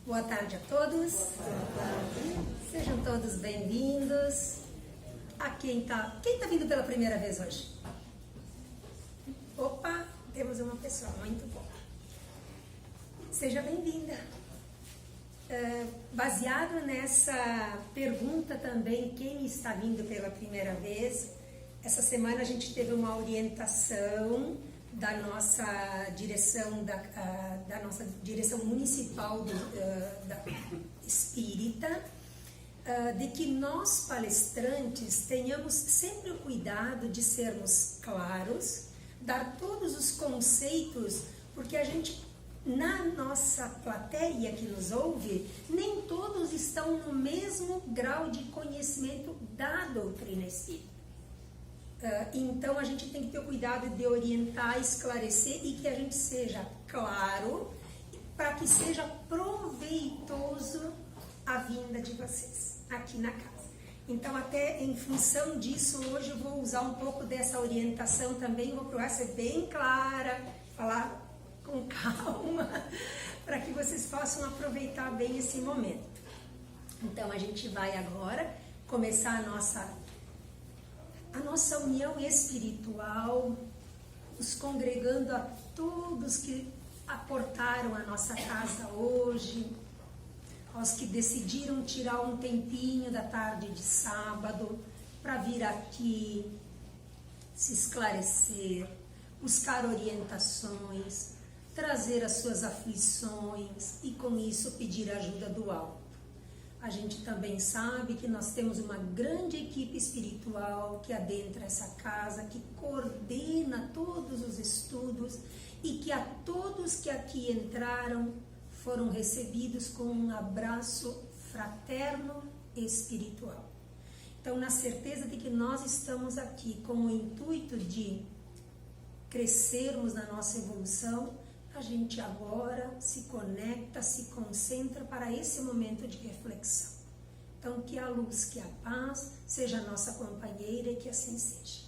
Boa tarde a todos. Sejam todos bem-vindos. Quem tá vindo pela primeira vez hoje? Opa, temos uma pessoa, muito bom. Seja bem-vinda. Baseado nessa pergunta também, quem está vindo pela primeira vez, essa semana a gente teve uma orientação da nossa direção, da nossa direção municipal da espírita, de que nós palestrantes tenhamos sempre o cuidado de sermos claros, dar todos os conceitos, porque a gente, na nossa plateia que nos ouve, nem todos estão no mesmo grau de conhecimento da doutrina espírita. Então a gente tem que ter o cuidado de orientar, esclarecer e que a gente seja claro para que seja proveitoso a vinda de vocês aqui na casa. Então, até em função disso, hoje eu vou usar um pouco dessa orientação também, vou procurar ser bem clara, falar com calma, para que vocês possam aproveitar bem esse momento. Então a gente vai agora começar a nossa união espiritual, nos congregando a todos que aportaram a nossa casa hoje, aos que decidiram tirar um tempinho da tarde de sábado para vir aqui, se esclarecer, buscar orientações, trazer as suas aflições e com isso pedir ajuda do alto. A gente também sabe que nós temos uma grande equipe espiritual que adentra essa casa, que coordena todos os estudos e que a todos que aqui entraram foram recebidos com um abraço fraterno e espiritual. Então, na certeza de que nós estamos aqui com o intuito de crescermos na nossa evolução, a gente agora se conecta, se concentra para esse momento de reflexão. Então, que a luz, que a paz seja a nossa companheira e que assim seja.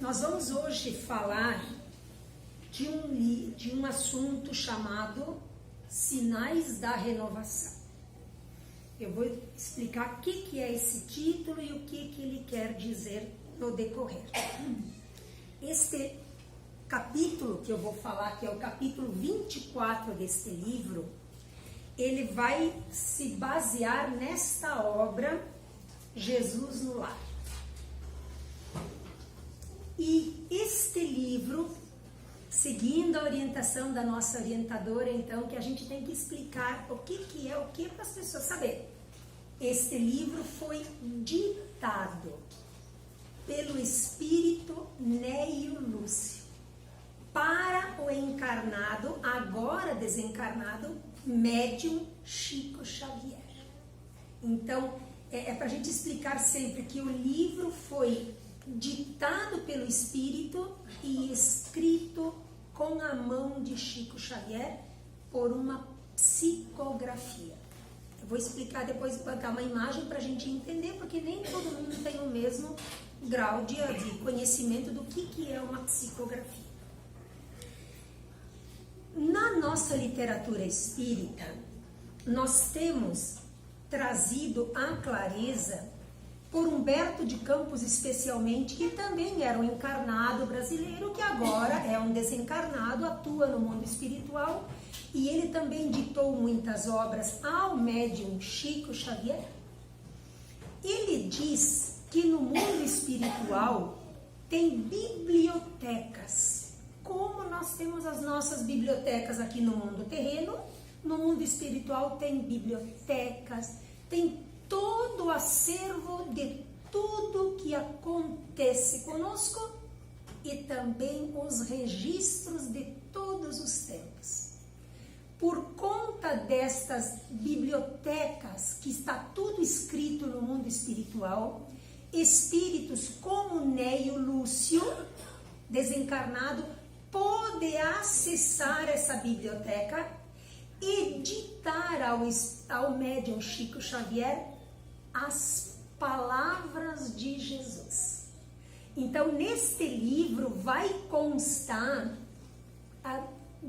Nós vamos hoje falar de um assunto chamado Sinais da Renovação. Eu vou explicar o que é esse título e o que ele quer dizer no decorrer. Este capítulo que eu vou falar, que é o capítulo 24 deste livro, ele vai se basear nesta obra, Jesus no Lar. E este livro, seguindo a orientação da nossa orientadora, então, que a gente tem que explicar o que é o que para as pessoas saberem. Este livro foi ditado pelo espírito Neio Lúcio para o encarnado, agora desencarnado, médium Chico Xavier. Então, é para a gente explicar sempre que o livro foi ditado pelo Espírito e escrito com a mão de Chico Xavier por uma psicografia. Eu vou explicar depois, botar uma imagem para a gente entender, porque nem todo mundo tem o mesmo grau de conhecimento do que é uma psicografia. Na nossa literatura espírita, nós temos trazido à clareza, por Humberto de Campos especialmente, que também era um encarnado brasileiro, que agora é um desencarnado, atua no mundo espiritual, e ele também ditou muitas obras ao médium Chico Xavier. Ele diz que no mundo espiritual tem bibliotecas, como nós temos as nossas bibliotecas aqui no mundo terreno. No mundo espiritual tem bibliotecas, tem todo o acervo de tudo que acontece conosco e também os registros de todos os tempos. Por conta destas bibliotecas, que está tudo escrito no mundo espiritual, espíritos como Neio Lúcio, desencarnado, pode acessar essa biblioteca e ditar ao médium Chico Xavier as palavras de Jesus. Então, neste livro vai constar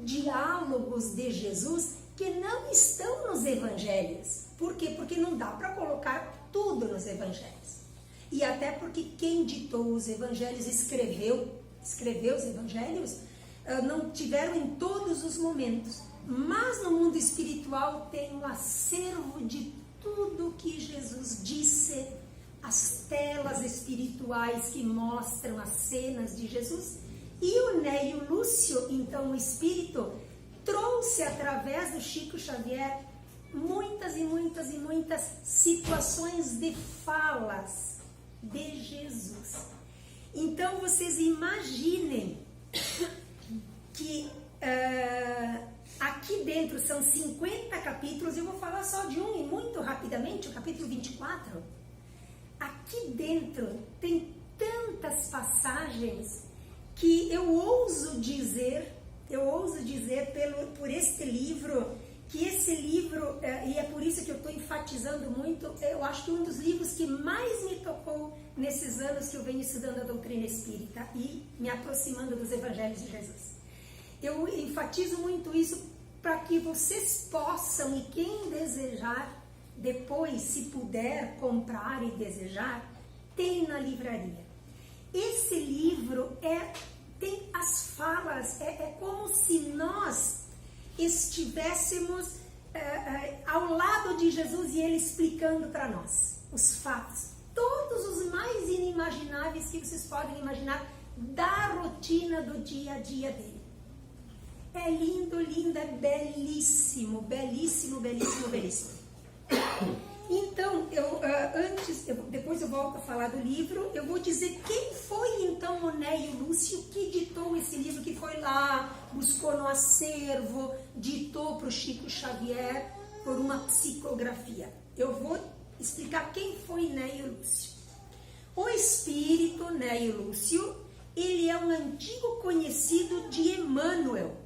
diálogos de Jesus que não estão nos evangelhos. Por quê? Porque não dá para colocar tudo nos evangelhos. E até porque quem ditou os evangelhos, escreveu os evangelhos, não tiveram em todos os momentos. Mas no mundo espiritual tem um acervo de tudo que Jesus disse, as telas espirituais que mostram as cenas de Jesus. E o Neio Lúcio, então o espírito, trouxe através do Chico Xavier muitas e muitas e muitas situações de falas de Jesus. Então vocês imaginem que aqui dentro são 50 capítulos, eu vou falar só de um e muito rapidamente, o capítulo 24. Aqui dentro tem tantas passagens que eu ouso dizer por este livro, que esse livro, e é por isso que eu estou enfatizando muito, eu acho que um dos livros que mais me tocou nesses anos que eu venho estudando a doutrina espírita e me aproximando dos evangelhos de Jesus. Eu enfatizo muito isso para que vocês possam, e quem desejar, depois, se puder comprar e desejar, tem na livraria. Esse livro tem as falas, é como se nós estivéssemos ao lado de Jesus e ele explicando para nós os fatos, todos os mais inimagináveis que vocês podem imaginar da rotina do dia a dia dele. É lindo, lindo, é belíssimo, belíssimo, belíssimo, belíssimo. Então, depois eu volto a falar do livro, eu vou dizer quem foi então o Neio Lúcio que ditou esse livro, que foi lá, buscou no acervo, ditou para o Chico Xavier por uma psicografia. Eu vou explicar quem foi Neio Lúcio. O espírito Neio Lúcio, ele é um antigo conhecido de Emmanuel.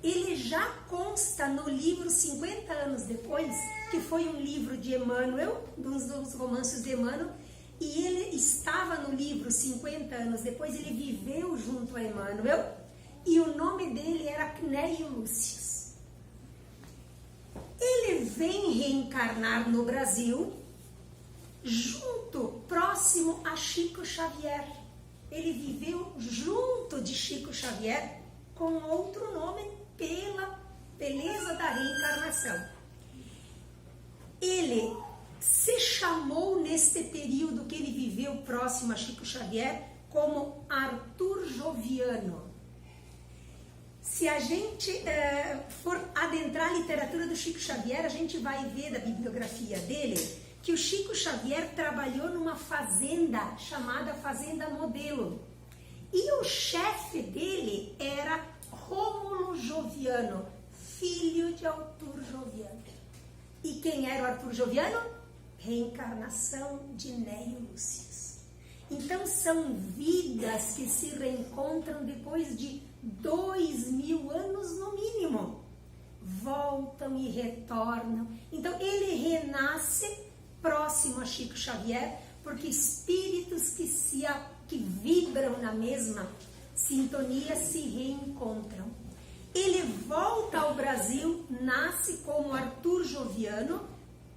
Ele já consta no livro 50 anos depois, que foi um livro de Emmanuel, dos romances de Emmanuel, e ele estava no livro 50 anos depois, ele viveu junto a Emmanuel, e o nome dele era Neio Lúcio. Ele vem reencarnar no Brasil, próximo a Chico Xavier. Ele viveu junto de Chico Xavier, com outro nome, pela beleza da reencarnação. Ele se chamou neste período que ele viveu próximo a Chico Xavier como Arthur Joviano. Se a gente for adentrar a literatura do Chico Xavier, a gente vai ver da bibliografia dele que o Chico Xavier trabalhou numa fazenda chamada Fazenda Modelo. E o chefe dele era Rômulo Joviano, filho de Arthur Joviano. E quem era o Arthur Joviano? Reencarnação de Neio Lúcio. Então são vidas que se reencontram depois de 2000 anos no mínimo. Voltam e retornam. Então ele renasce próximo a Chico Xavier, porque espíritos que vibram na mesma sintonia se reencontram. Ele volta ao Brasil, nasce como Arthur Joviano,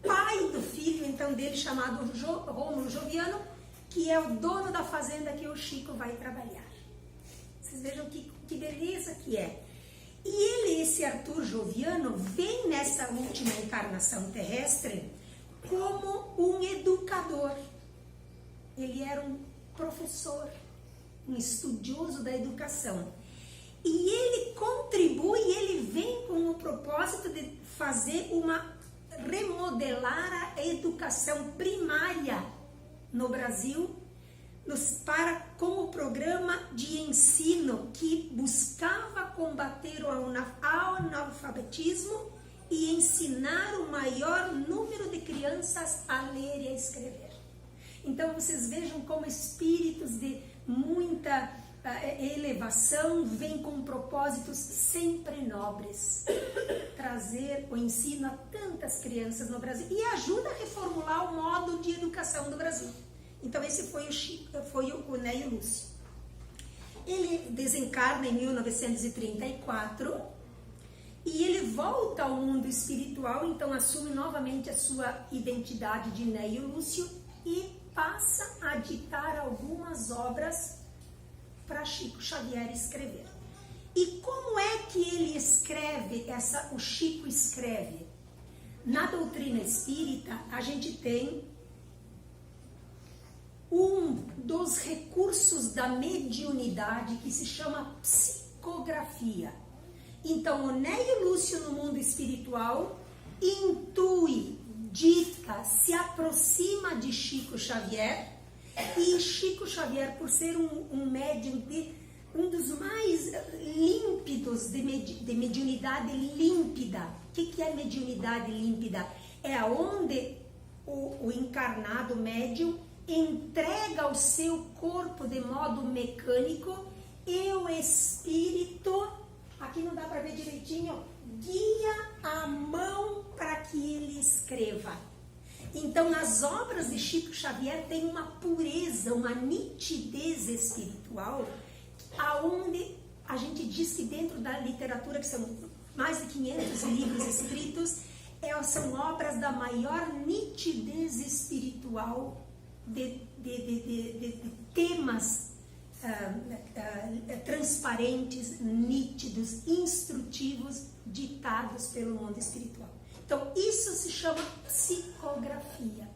pai do filho então dele chamado Rômulo Joviano, que é o dono da fazenda que o Chico vai trabalhar. Vocês vejam que beleza que é. E esse Arthur Joviano, vem nessa última encarnação terrestre como um educador. Ele era um professor, um estudioso da educação. E ele contribui, ele vem com o propósito de fazer remodelar a educação primária no Brasil, com o programa de ensino que buscava combater o analfabetismo e ensinar o maior número de crianças a ler e a escrever. Então vocês vejam como espíritos de muita elevação vêm com propósitos sempre nobres. Trazer o ensino a tantas crianças no Brasil e ajuda a reformular o modo de educação do Brasil. Então esse foi o Neio Lúcio. Ele desencarna em 1934 volta ao mundo espiritual, então assume novamente a sua identidade de Neio Lúcio e passa a ditar algumas obras para Chico Xavier escrever. E como é que ele escreve, o Chico escreve? Na doutrina espírita, a gente tem um dos recursos da mediunidade que se chama psicografia. Então, o Neio Lúcio no mundo espiritual intui, dita, se aproxima de Chico Xavier, e Chico Xavier, por ser um médium um dos mais límpidos de mediunidade límpida. O que é mediunidade límpida? É onde o encarnado médium entrega o seu corpo de modo mecânico e o espírito, aqui não dá para ver direitinho, guia a mão para que ele escreva. Então, nas obras de Chico Xavier tem uma pureza, uma nitidez espiritual, aonde a gente diz que dentro da literatura, que são mais de 500 livros escritos, são obras da maior nitidez espiritual de temas transparentes, nítidos, instrutivos, ditados pelo mundo espiritual. Então, isso se chama psicografia.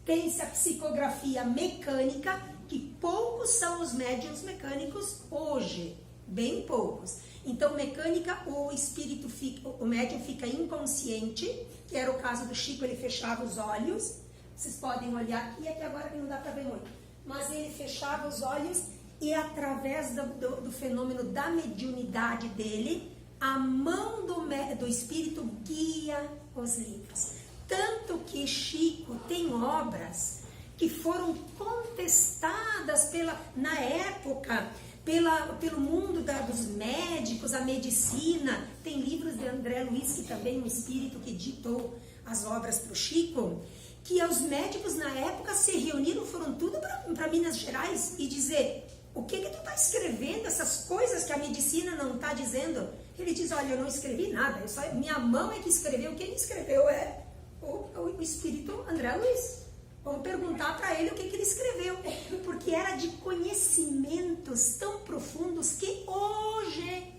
Tem-se a psicografia mecânica, que poucos são os médiuns mecânicos hoje, bem poucos. Então, mecânica, o médium fica inconsciente, que era o caso do Chico, ele fechava os olhos. Vocês podem olhar aqui, é que agora não dá para ver muito. Mas ele fechava os olhos e através do fenômeno da mediunidade dele, a mão do espírito guia os livros. Tanto que Chico tem obras que foram contestadas na época pelo mundo dos médicos, a medicina. Tem livros de André Luiz, que também é um espírito que ditou as obras para o Chico, que os médicos na época se reuniram, foram tudo para Minas Gerais e dizer: o que tu está escrevendo, essas coisas que a medicina não está dizendo? Ele diz: olha, eu não escrevi nada, minha mão é que escreveu, quem escreveu é o espírito André Luiz. Vamos perguntar para ele o que ele escreveu, porque era de conhecimentos tão profundos que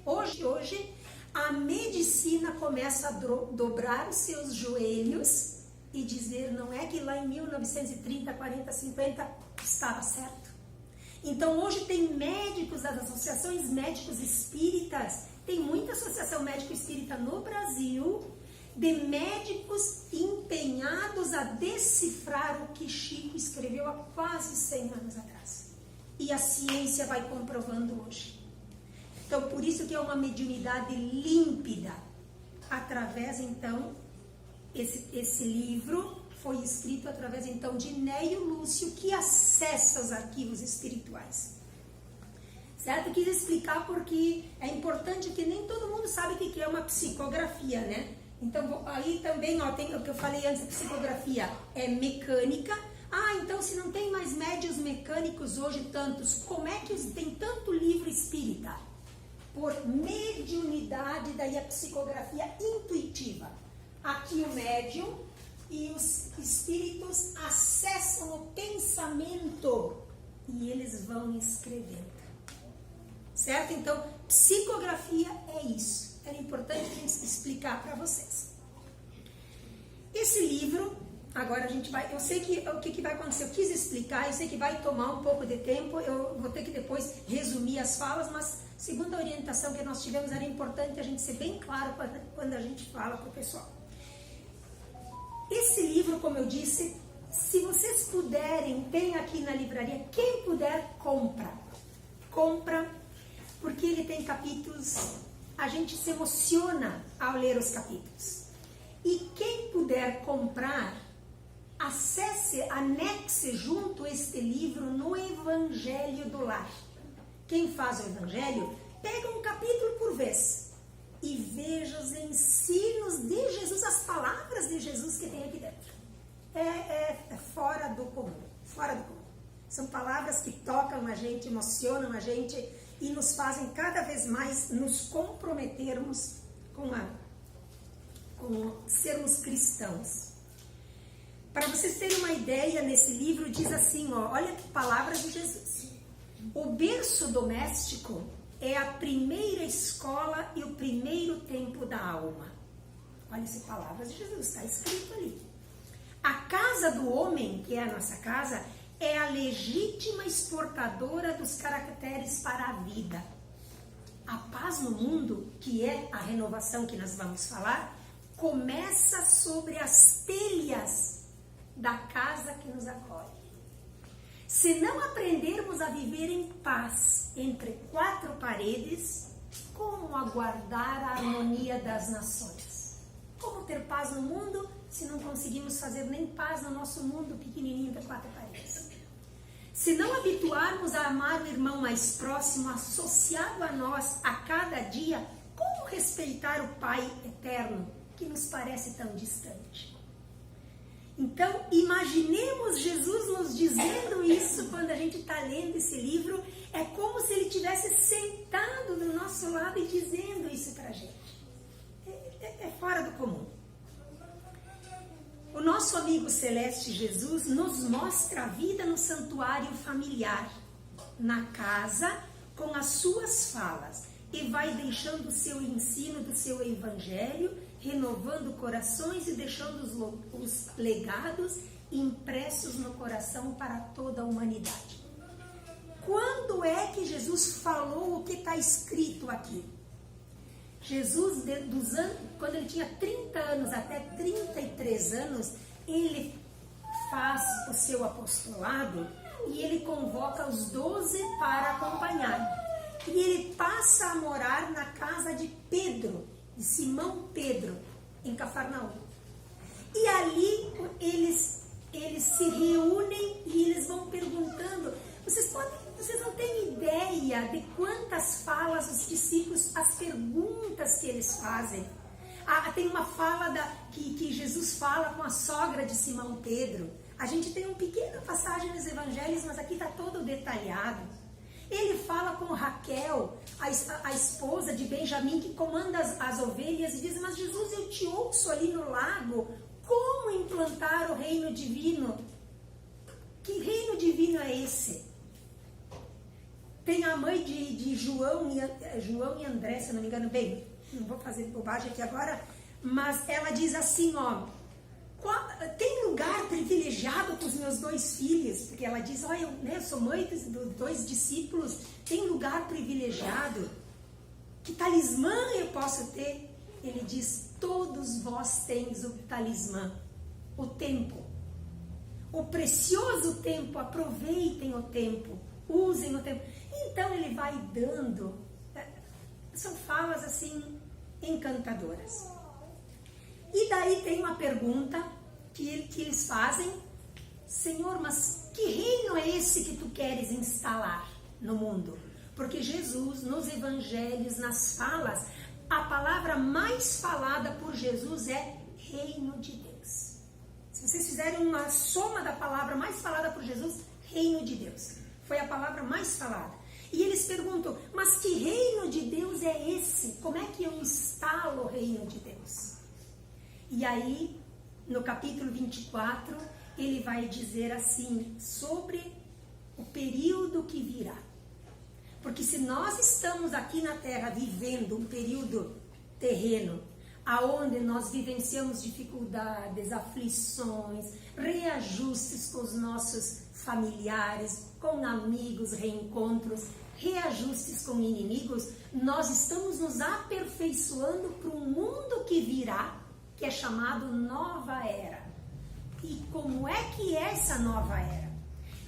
hoje a medicina começa a dobrar os seus joelhos e dizer: não é que lá em 1930, 40, 50 estava certo. Então hoje tem médicos das associações médicos espíritas, tem muita associação médico espírita no Brasil, de médicos empenhados a decifrar o que Chico escreveu há quase 100 anos atrás. E a ciência vai comprovando hoje. Então, por isso que é uma mediunidade límpida. Através, então, esse livro foi escrito através, então, de Neio Lúcio, que acessa os arquivos espirituais. Certo? Eu quis explicar porque é importante, que nem todo mundo sabe o que é uma psicografia, né? Então, aí também, tem o que eu falei antes, a psicografia é mecânica. Então se não tem mais médiuns mecânicos hoje tantos, como é que tem tanto livro espírita? Por mediunidade, daí a psicografia intuitiva. Aqui o médium e os espíritos acessam o pensamento e eles vão escrevendo. Certo? Então, psicografia é isso. Era importante a gente explicar para vocês. Esse livro, agora a gente vai... Eu sei que o que vai acontecer, eu quis explicar, eu sei que vai tomar um pouco de tempo, eu vou ter que depois resumir as falas, mas segundo a orientação que nós tivemos, era importante a gente ser bem claro quando a gente fala para o pessoal. Esse livro, como eu disse, se vocês puderem, tem aqui na livraria, quem puder, compra. Compra, porque ele tem capítulos... A gente se emociona ao ler os capítulos. E quem puder comprar, anexe junto este livro no Evangelho do Lar. Quem faz o Evangelho, pega um capítulo por vez e veja os ensinos de Jesus, as palavras de Jesus que tem aqui dentro. É fora do comum, fora do comum. São palavras que tocam a gente, emocionam a gente, e nos fazem cada vez mais nos comprometermos com com sermos cristãos. Para vocês terem uma ideia, nesse livro diz assim, ó, olha que palavras de Jesus. O berço doméstico é a primeira escola e o primeiro templo da alma. Olha essas palavras de Jesus, está escrito ali. A casa do homem, que é a nossa casa, é a legítima exportadora dos caracteres para a vida. A paz no mundo, que é a renovação que nós vamos falar, começa sobre as telhas da casa que nos acolhe. Se não aprendermos a viver em paz entre quatro paredes, como aguardar a harmonia das nações? Como ter paz no mundo se não conseguimos fazer nem paz no nosso mundo pequenininho de quatro paredes? Se não habituarmos a amar o irmão mais próximo, associado a nós a cada dia, como respeitar o Pai eterno que nos parece tão distante? Então, imaginemos Jesus nos dizendo isso quando a gente está lendo esse livro. É como se ele estivesse sentado do nosso lado e dizendo isso para a gente. É fora do comum. O nosso amigo celeste Jesus nos mostra a vida no santuário familiar, na casa, com as suas falas, e vai deixando o seu ensino do seu evangelho, renovando corações e deixando os legados impressos no coração para toda a humanidade. Quando é que Jesus falou o que está escrito aqui? Jesus, quando ele tinha 30 anos até 33 anos, ele faz o seu apostolado e ele convoca os 12 para acompanhar. E ele passa a morar na casa de Pedro, de Simão Pedro, em Cafarnaum. E ali eles se reúnem e eles vão perguntando. Vocês não têm ideia de quantas falas os discípulos, as perguntas que eles fazem. Tem uma fala que Jesus fala com a sogra de Simão Pedro. A gente tem uma pequena passagem nos evangelhos, mas aqui está todo detalhado. Ele fala com Raquel, a esposa de Benjamim, que comanda as ovelhas, e diz: mas Jesus, eu te ouço ali no lago, como implantar o reino divino? Que reino divino é esse? Tem a mãe de João e André, se eu não me engano, bem, não vou fazer bobagem aqui agora, mas ela diz assim, ó, tem lugar privilegiado para os meus 2 filhos, porque ela diz, olha, eu sou mãe dos 2 discípulos, tem lugar privilegiado, que talismã eu posso ter? Ele diz, todos vós tens o talismã, o tempo, o precioso tempo, aproveitem o tempo, usem o tempo. Então ele vai dando, são falas assim encantadoras. E daí tem uma pergunta que eles fazem: Senhor, mas que reino é esse que tu queres instalar no mundo? Porque Jesus, nos evangelhos, nas falas, a palavra mais falada por Jesus é reino de Deus. Se vocês fizerem uma soma da palavra mais falada por Jesus, reino de Deus. Foi a palavra mais falada. E eles perguntam, mas que reino de Deus é esse? Como é que eu instalo o reino de Deus? E aí, no capítulo 24, ele vai dizer assim, sobre o período que virá. Porque se nós estamos aqui na Terra vivendo um período terreno, aonde nós vivenciamos dificuldades, aflições, reajustes com os nossos familiares, com amigos, reencontros, reajustes com inimigos, nós estamos nos aperfeiçoando para um mundo que virá, que é chamado Nova Era. E como é que é essa Nova Era?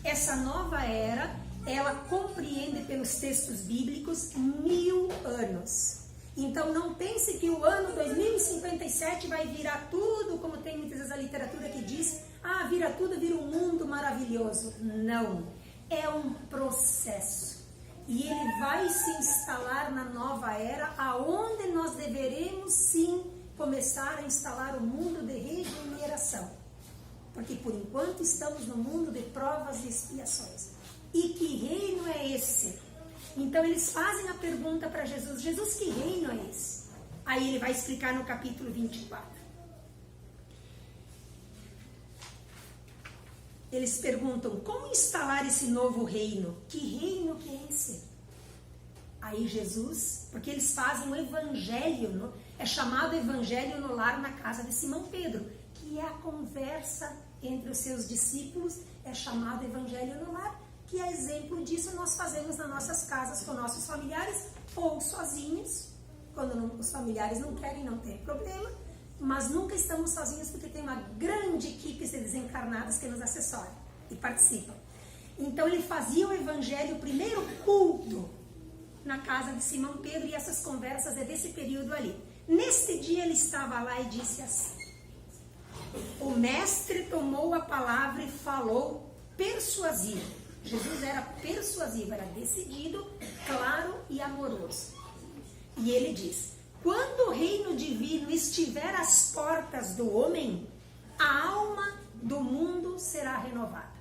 Essa Nova Era, ela compreende pelos textos bíblicos 1000 anos. Então não pense que o ano 2057 vai virar tudo, como tem muitas vezes a literatura que diz, vira tudo, vira um mundo maravilhoso. Não, é um processo. E ele vai se instalar na nova era, aonde nós deveremos sim começar a instalar o mundo de regeneração. Porque por enquanto estamos no mundo de provas e expiações. E que reino é esse? Então eles fazem a pergunta para Jesus, Jesus, que reino é esse? Aí ele vai explicar no capítulo 24. eles perguntam, como instalar esse novo reino? Que reino que é esse? Aí Jesus, porque eles fazem o evangelho, é chamado evangelho no lar na casa de Simão Pedro, que é a conversa entre os seus discípulos, é chamado evangelho no lar, que é exemplo disso nós fazemos nas nossas casas com nossos familiares, ou sozinhos, quando os familiares não querem, não tem problema, mas nunca estamos sozinhos porque tem uma grande equipe de desencarnados que nos assessoram e participam. Então ele fazia o evangelho, o primeiro culto, na casa de Simão Pedro, e essas conversas é desse período ali. Neste dia ele estava lá e disse assim, o mestre tomou a palavra e falou persuasivo. Jesus era persuasivo, era decidido, claro e amoroso. E ele diz, quando o reino divino estiver às portas do homem, a alma do mundo será renovada.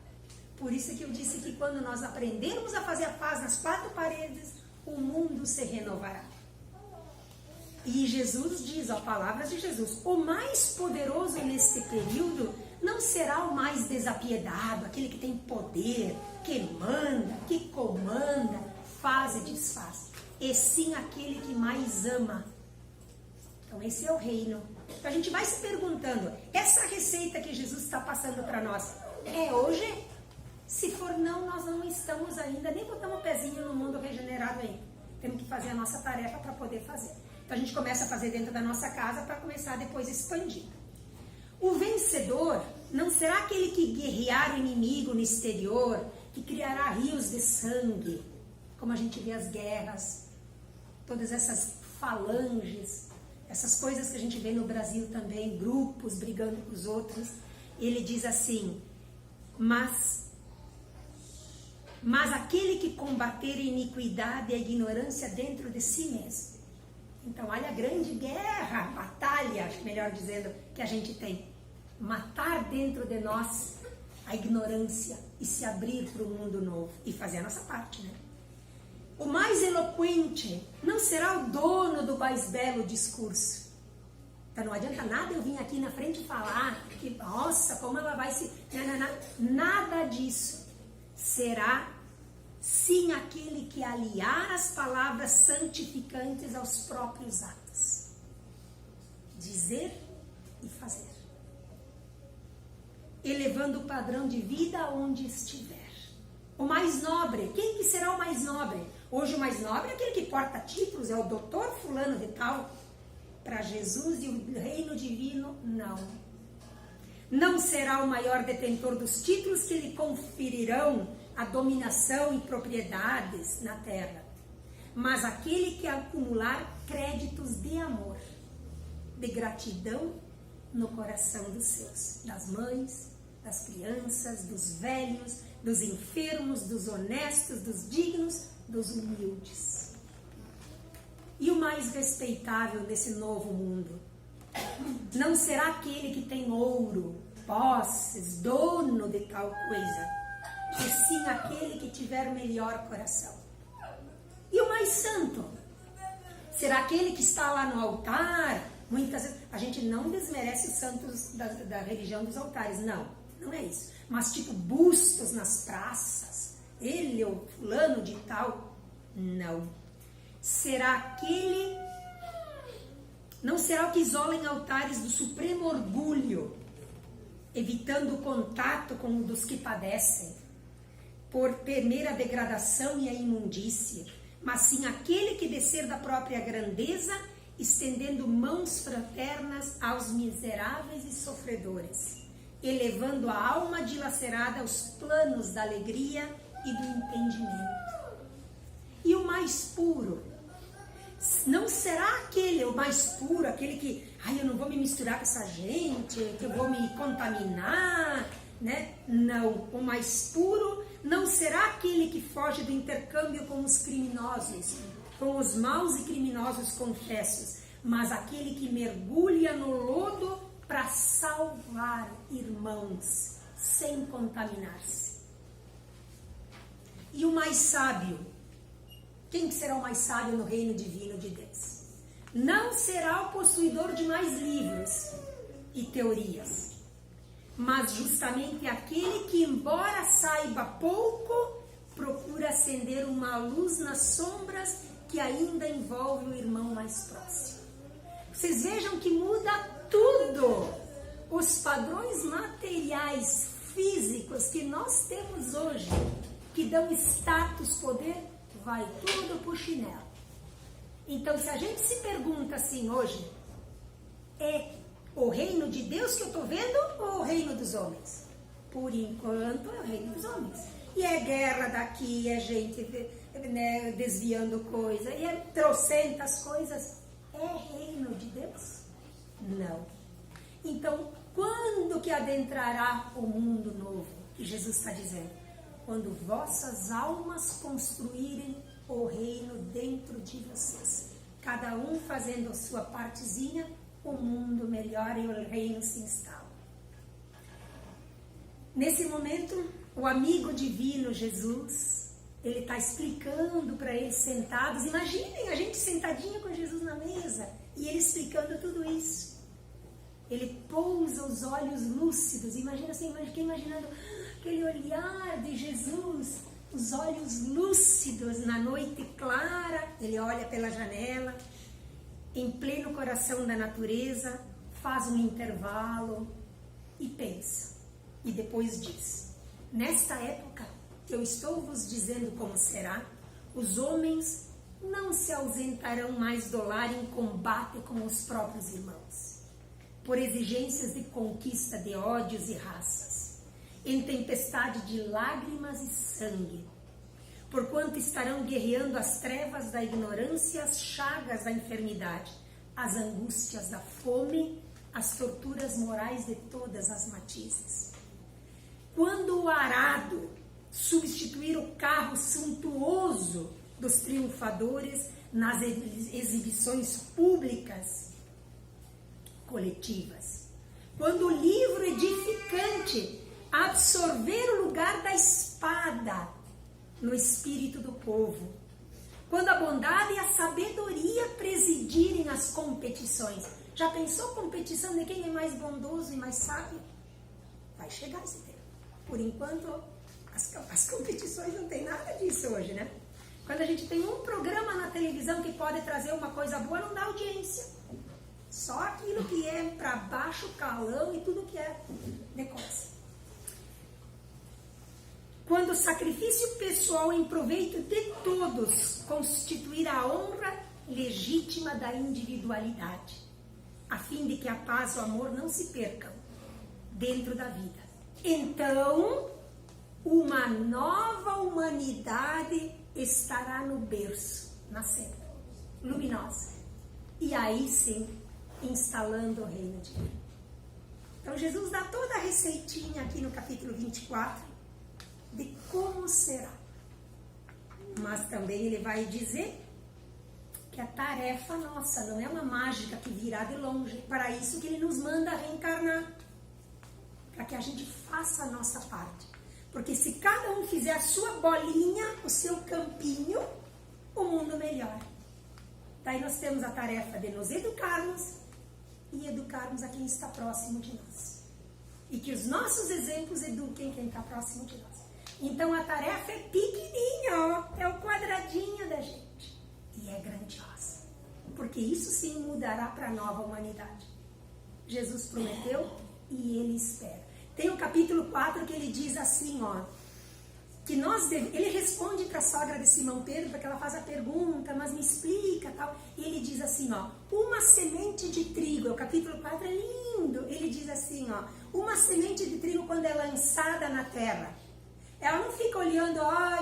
Por isso que eu disse que quando nós aprendermos a fazer a paz nas quatro paredes, o mundo se renovará. E Jesus diz, ó, palavras de Jesus, o mais poderoso neste período não será o mais desapiedado, aquele que tem poder, que manda, que comanda, faz e desfaz, e sim aquele que mais ama. Então esse é o reino. Então a gente vai se perguntando, essa receita que Jesus está passando para nós, é hoje? Se for não, nós não estamos ainda, nem botamos o pezinho no mundo regenerado ainda. Temos que fazer a nossa tarefa para poder fazer. Então a gente começa a fazer dentro da nossa casa para começar depois a expandir. O vencedor não será aquele que guerrear o inimigo no exterior, que criará rios de sangue, como a gente vê as guerras, todas essas falanges, essas coisas que a gente vê no Brasil também, grupos brigando com os outros. Ele diz assim, mas aquele que combater a iniquidade e a ignorância dentro de si mesmo. Então, olha a grande guerra, batalha, melhor dizendo, que a gente tem. Matar dentro de nós a ignorância e se abrir para o mundo novo e fazer a nossa parte, né? O mais eloquente não será o dono do mais belo discurso. Então não adianta nada eu vir aqui na frente falar que, nossa, como ela vai se... Nada disso. Será sim aquele que aliar as palavras santificantes aos próprios atos. Dizer e fazer. Elevando o padrão de vida onde estiver. O mais nobre, quem que será o mais nobre? Hoje o mais nobre é aquele que porta títulos, é o doutor fulano de tal. Para Jesus e o reino divino, não. Não será o maior detentor dos títulos que lhe conferirão a dominação e propriedades na terra, mas aquele que acumular créditos de amor, de gratidão no coração dos seus, das mães, das crianças, dos velhos, dos enfermos, dos honestos, dos dignos, dos humildes. E o mais respeitável desse novo mundo não será aquele que tem ouro, posses, dono de tal coisa, e sim aquele que tiver o melhor coração. E o mais santo será aquele que está lá no altar. Muitas vezes a gente não desmerece os santos da religião dos altares, não é isso. Mas tipo bustos nas praças, ele ou fulano de tal, não. Será aquele, não será o que isola em altares do supremo orgulho, evitando o contato com os dos que padecem, por temer a degradação e a imundície, mas sim aquele que descer da própria grandeza, estendendo mãos fraternas aos miseráveis e sofredores, elevando a alma dilacerada aos planos da alegria e do entendimento. E o mais puro, não será aquele, o mais puro, aquele que, eu não vou me misturar com essa gente, que eu vou me contaminar, né? Não, o mais puro não será aquele que foge do intercâmbio com os criminosos, com os maus e criminosos confessos, mas aquele que mergulha no lodo para salvar irmãos, sem contaminar-se. E o mais sábio, quem será o mais sábio no reino divino de Deus? Não será o possuidor de mais livros e teorias, mas justamente aquele que, embora saiba pouco, procura acender uma luz nas sombras que ainda envolve o irmão mais próximo. Vocês vejam que muda tudo. Os padrões materiais, físicos que nós temos hoje, que dão status, poder, vai tudo pro chinelo. Então, se a gente se pergunta assim hoje, é o reino de Deus que eu estou vendo ou o reino dos homens? Por enquanto é o reino dos homens. E é guerra daqui, é gente desviando coisa, e é trocentas coisas. É reino de Deus? Não. Então, quando que adentrará o mundo novo? Que Jesus está dizendo. Quando vossas almas construírem o reino dentro de vocês. Cada um fazendo a sua partezinha, o mundo melhora e o reino se instala. Nesse momento, o amigo divino Jesus, ele está explicando para eles sentados. Imaginem a gente sentadinha com Jesus na mesa e ele explicando tudo isso. Ele pousa os olhos lúcidos. Imagina assim, fiquei imaginando aquele olhar de Jesus, os olhos lúcidos na noite clara. Ele olha pela janela, em pleno coração da natureza, faz um intervalo e pensa. E depois diz: nesta época, eu estou vos dizendo como será, os homens não se ausentarão mais do lar em combate com os próprios irmãos, por exigências de conquista de ódios e raças, em tempestade de lágrimas e sangue, porquanto estarão guerreando as trevas da ignorância, as chagas da enfermidade, as angústias da fome, as torturas morais de todas as matizes. Quando o arado substituir o carro suntuoso dos triunfadores nas exibições públicas coletivas, quando o livro edificante absorver o lugar da espada no espírito do povo, quando a bondade e a sabedoria presidirem as competições. Já pensou competição de quem é mais bondoso e mais sábio? Vai chegar esse tempo. Por enquanto, as competições não tem nada disso hoje, né? Quando a gente tem um programa na televisão que pode trazer uma coisa boa, não dá audiência. Só aquilo que é para baixo calão e tudo que é negócio. Quando o sacrifício pessoal em proveito de todos constituir a honra legítima da individualidade, a fim de que a paz e o amor não se percam dentro da vida. Então, uma nova humanidade estará no berço, nascendo, luminosa. E aí sim, instalando o reino de Deus. Então, Jesus dá toda a receitinha aqui no capítulo 24 de como será. Mas também ele vai dizer que a tarefa nossa não é uma mágica que virá de longe. Para isso que ele nos manda reencarnar. Para que a gente faça a nossa parte. Porque se cada um fizer a sua bolinha, o seu campinho, o mundo melhora. Daí nós temos a tarefa de nos educarmos e educarmos a quem está próximo de nós. E que os nossos exemplos eduquem quem está próximo de nós. Então a tarefa é pequenininha, ó, é o quadradinho da gente. E é grandiosa. Porque isso sim mudará para a nova humanidade. Jesus prometeu e ele espera. Tem o capítulo 4 que ele diz assim, ó, que ele responde para a sogra de Simão Pedro, porque ela faz a pergunta, mas me explica, tal. E ele diz assim, ó, uma semente de trigo, o capítulo 4 é lindo. Ele diz assim, ó, uma semente de trigo quando é lançada na terra, ela não fica olhando,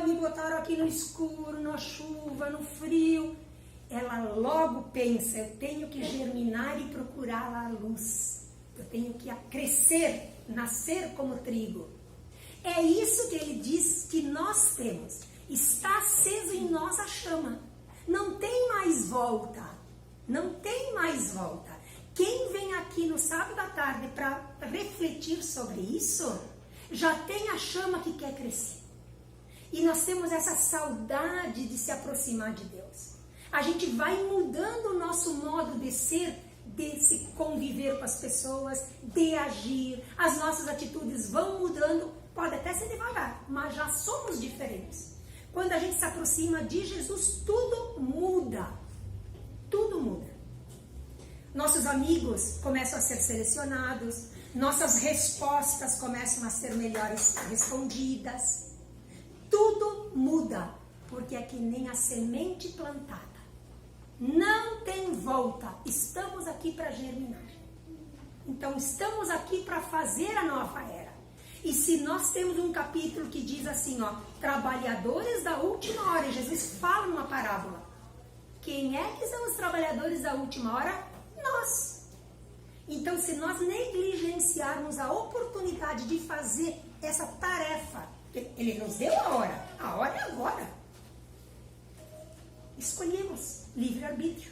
me botaram aqui no escuro, na chuva, no frio. Ela logo pensa, eu tenho que germinar e procurar lá a luz. Eu tenho que crescer, nascer como trigo. É isso que ele diz que nós temos. Está aceso em nós a chama. Não tem mais volta. Não tem mais volta. Quem vem aqui no sábado à tarde para refletir sobre isso, já tem a chama que quer crescer. E nós temos essa saudade de se aproximar de Deus. A gente vai mudando o nosso modo de ser de se conviver com as pessoas, de agir. As nossas atitudes vão mudando, pode até ser devagar, mas já somos diferentes. Quando a gente se aproxima de Jesus, tudo muda. Tudo muda. Nossos amigos começam a ser selecionados, nossas respostas começam a ser melhores respondidas. Tudo muda, porque é que nem a semente plantada. Não tem volta. Estamos aqui para germinar. Então, estamos aqui para fazer a nova era. E se nós temos um capítulo que diz assim, ó, trabalhadores da última hora, e Jesus fala numa parábola. Quem é que são os trabalhadores da última hora? Nós. Então, se nós negligenciarmos a oportunidade de fazer essa tarefa, Ele nos deu a hora é agora. Escolhemos, livre-arbítrio.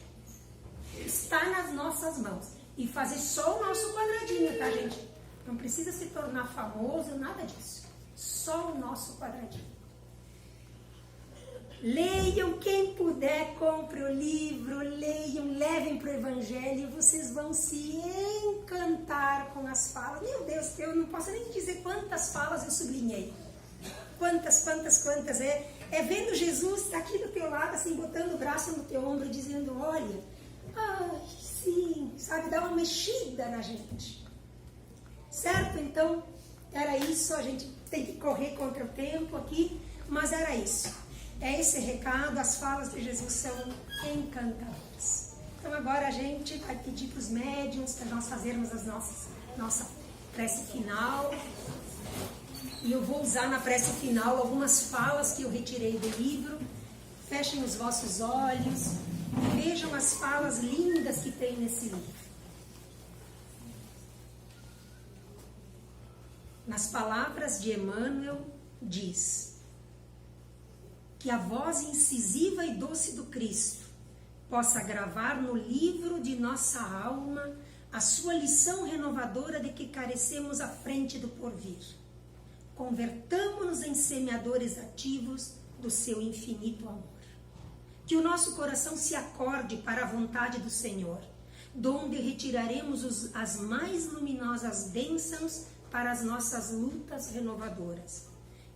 Está nas nossas mãos. E fazer só o nosso quadradinho, tá, gente? Não precisa se tornar famoso, nada disso. Só o nosso quadradinho. Leiam, quem puder, compre o livro, leiam, levem para o Evangelho e vocês vão se encantar com as falas. Meu Deus, eu não posso nem dizer quantas falas eu sublinhei. Quantas. É vendo Jesus aqui do teu lado, assim, botando o braço no teu ombro, dizendo, olha, ai, sim, sabe, dá uma mexida na gente. Certo? Então, era isso, a gente tem que correr contra o tempo aqui, mas era isso. É esse recado, as falas de Jesus são encantadoras. Então agora a gente vai pedir para os médiuns, para nós fazermos nossa prece final. E eu vou usar na prece final algumas falas que eu retirei do livro. Fechem os vossos olhos, vejam as falas lindas que tem nesse livro. Nas palavras de Emmanuel, diz que a voz incisiva e doce do Cristo possa gravar no livro de nossa alma a sua lição renovadora de que carecemos à frente do porvir. Convertamo-nos em semeadores ativos do seu infinito amor. Que o nosso coração se acorde para a vontade do Senhor, donde retiraremos as mais luminosas bênçãos para as nossas lutas renovadoras,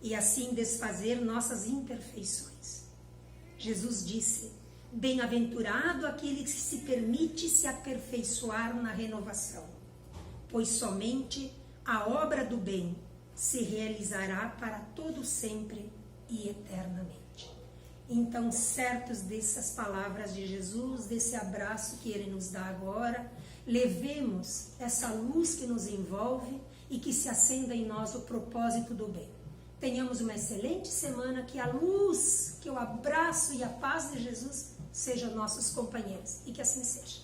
e assim desfazer nossas imperfeições. Jesus disse, bem-aventurado aquele que se permite se aperfeiçoar na renovação, pois somente a obra do bem se realizará para todo sempre e eternamente. Então, certos dessas palavras de Jesus, desse abraço que Ele nos dá agora, levemos essa luz que nos envolve e que se acenda em nós o propósito do bem. Tenhamos uma excelente semana, que a luz, que o abraço e a paz de Jesus sejam nossos companheiros, e que assim seja.